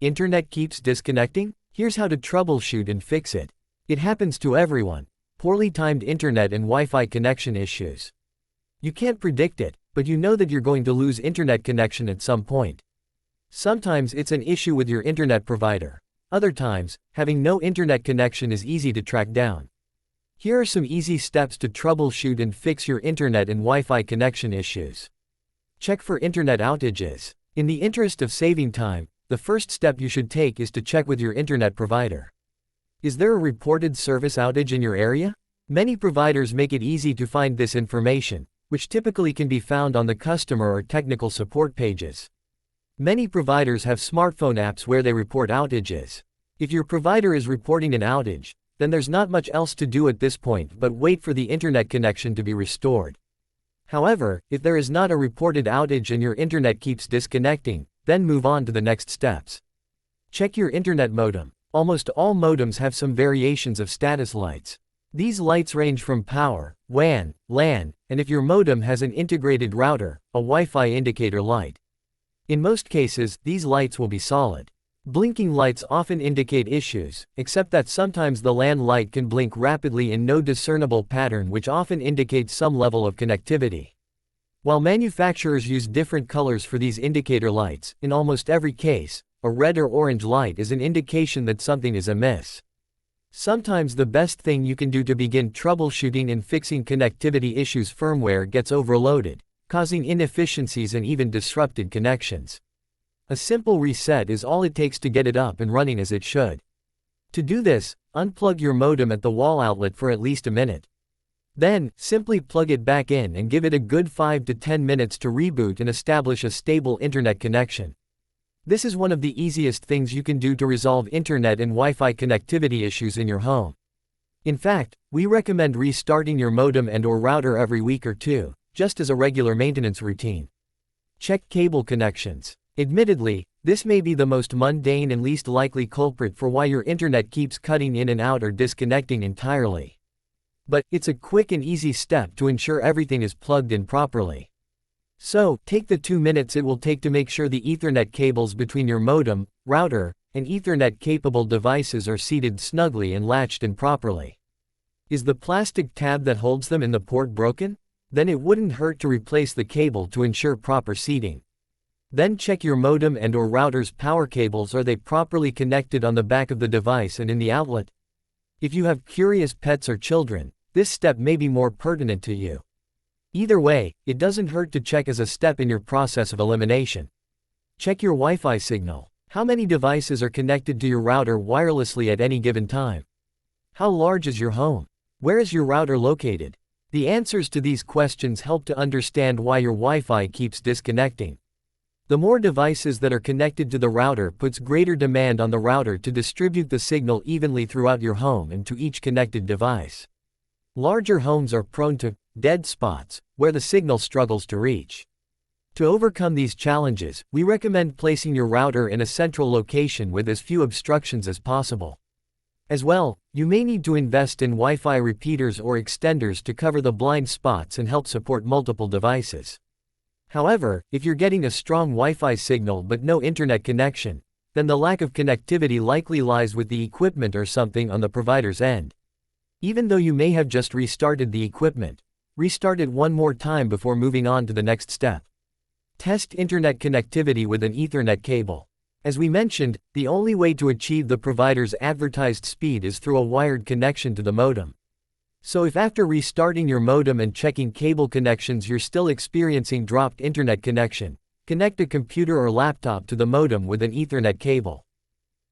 Internet keeps disconnecting? Here's how to troubleshoot and fix it. It happens to everyone. Poorly timed internet and Wi-Fi connection issues. You can't predict it, but you know that you're going to lose internet connection at some point. Sometimes it's an issue with your internet provider. Other times, having no internet connection is easy to track down. Here are some easy steps to troubleshoot and fix your internet and Wi-Fi connection issues. Check for internet outages. In the interest of saving time, the first step you should take is to check with your internet provider. Is there a reported service outage in your area? Many providers make it easy to find this information, which typically can be found on the customer or technical support pages. Many providers have smartphone apps where they report outages. If your provider is reporting an outage, then there's not much else to do at this point but wait for the internet connection to be restored. However, if there is not a reported outage and your internet keeps disconnecting, then move on to the next steps. Check your internet modem. Almost all modems have some variations of status lights. These lights range from power, WAN, LAN, and if your modem has an integrated router, a Wi-Fi indicator light. In most cases, these lights will be solid. Blinking lights often indicate issues, except that sometimes the LAN light can blink rapidly in no discernible pattern, which often indicates some level of connectivity. While manufacturers use different colors for these indicator lights, in almost every case, a red or orange light is an indication that something is amiss. Sometimes the best thing you can do to begin troubleshooting and fixing connectivity issues: firmware gets overloaded, causing inefficiencies and even disrupted connections. A simple reset is all it takes to get it up and running as it should. To do this, unplug your modem at the wall outlet for at least a minute. Then, simply plug it back in and give it a good 5 to 10 minutes to reboot and establish a stable internet connection. This is one of the easiest things you can do to resolve internet and Wi-Fi connectivity issues in your home. In fact, we recommend restarting your modem and/or router every week or two, just as a regular maintenance routine. Check cable connections. Admittedly, this may be the most mundane and least likely culprit for why your internet keeps cutting in and out or disconnecting entirely. But it's a quick and easy step to ensure everything is plugged in properly. So, take the 2 minutes it will take to make sure the Ethernet cables between your modem, router, and Ethernet-capable devices are seated snugly and latched in properly. Is the plastic tab that holds them in the port broken? Then it wouldn't hurt to replace the cable to ensure proper seating. Then check your modem and/or router's power cables. Are they properly connected on the back of the device and in the outlet? If you have curious pets or children, this step may be more pertinent to you. Either way, it doesn't hurt to check as a step in your process of elimination. Check your Wi-Fi signal. How many devices are connected to your router wirelessly at any given time? How large is your home? Where is your router located? The answers to these questions help to understand why your Wi-Fi keeps disconnecting. The more devices that are connected to the router puts greater demand on the router to distribute the signal evenly throughout your home and to each connected device. Larger homes are prone to dead spots, where the signal struggles to reach. To overcome these challenges, we recommend placing your router in a central location with as few obstructions as possible. As well, you may need to invest in Wi-Fi repeaters or extenders to cover the blind spots and help support multiple devices. However, if you're getting a strong Wi-Fi signal but no internet connection, then the lack of connectivity likely lies with the equipment or something on the provider's end. Even though you may have just restarted the equipment, restart it one more time before moving on to the next step. Test internet connectivity with an Ethernet cable. As we mentioned, the only way to achieve the provider's advertised speed is through a wired connection to the modem. So if after restarting your modem and checking cable connections you're still experiencing dropped internet connection, connect a computer or laptop to the modem with an Ethernet cable.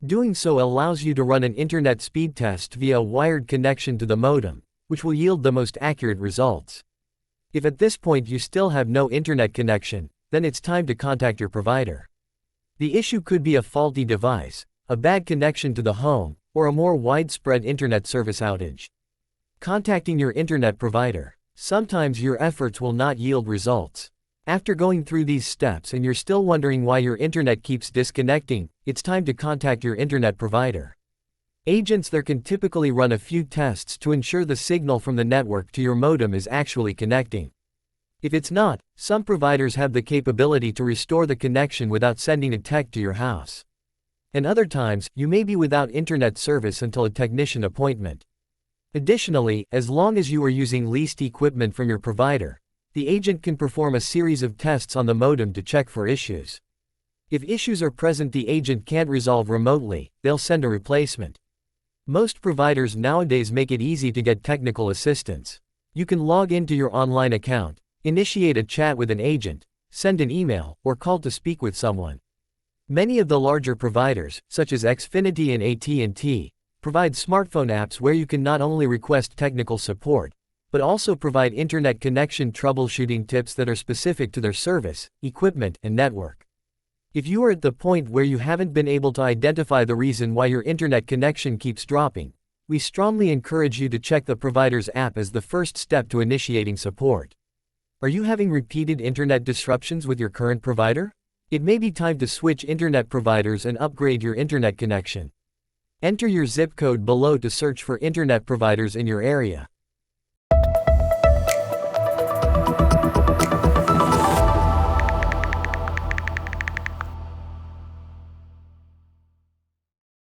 Doing so allows you to run an internet speed test via a wired connection to the modem, which will yield the most accurate results. If at this point you still have no internet connection, then it's time to contact your provider. The issue could be a faulty device, a bad connection to the home, or a more widespread internet service outage. Contacting your internet provider. Sometimes your efforts will not yield results. After going through these steps and you're still wondering why your internet keeps disconnecting, it's time to contact your internet provider. Agents there can typically run a few tests to ensure the signal from the network to your modem is actually connecting. If it's not, some providers have the capability to restore the connection without sending a tech to your house. And other times, you may be without internet service until a technician appointment. Additionally, as long as you are using leased equipment from your provider, the agent can perform a series of tests on the modem to check for issues. If issues are present the agent can't resolve remotely, they'll send a replacement. Most providers nowadays make it easy to get technical assistance. You can log into your online account, initiate a chat with an agent, send an email, or call to speak with someone. Many of the larger providers, such as Xfinity and AT&T, provide smartphone apps where you can not only request technical support, but also provide internet connection troubleshooting tips that are specific to their service, equipment, and network. If you are at the point where you haven't been able to identify the reason why your internet connection keeps dropping, we strongly encourage you to check the provider's app as the first step to initiating support. Are you having repeated internet disruptions with your current provider? It may be time to switch internet providers and upgrade your internet connection. Enter your zip code below to search for internet providers in your area.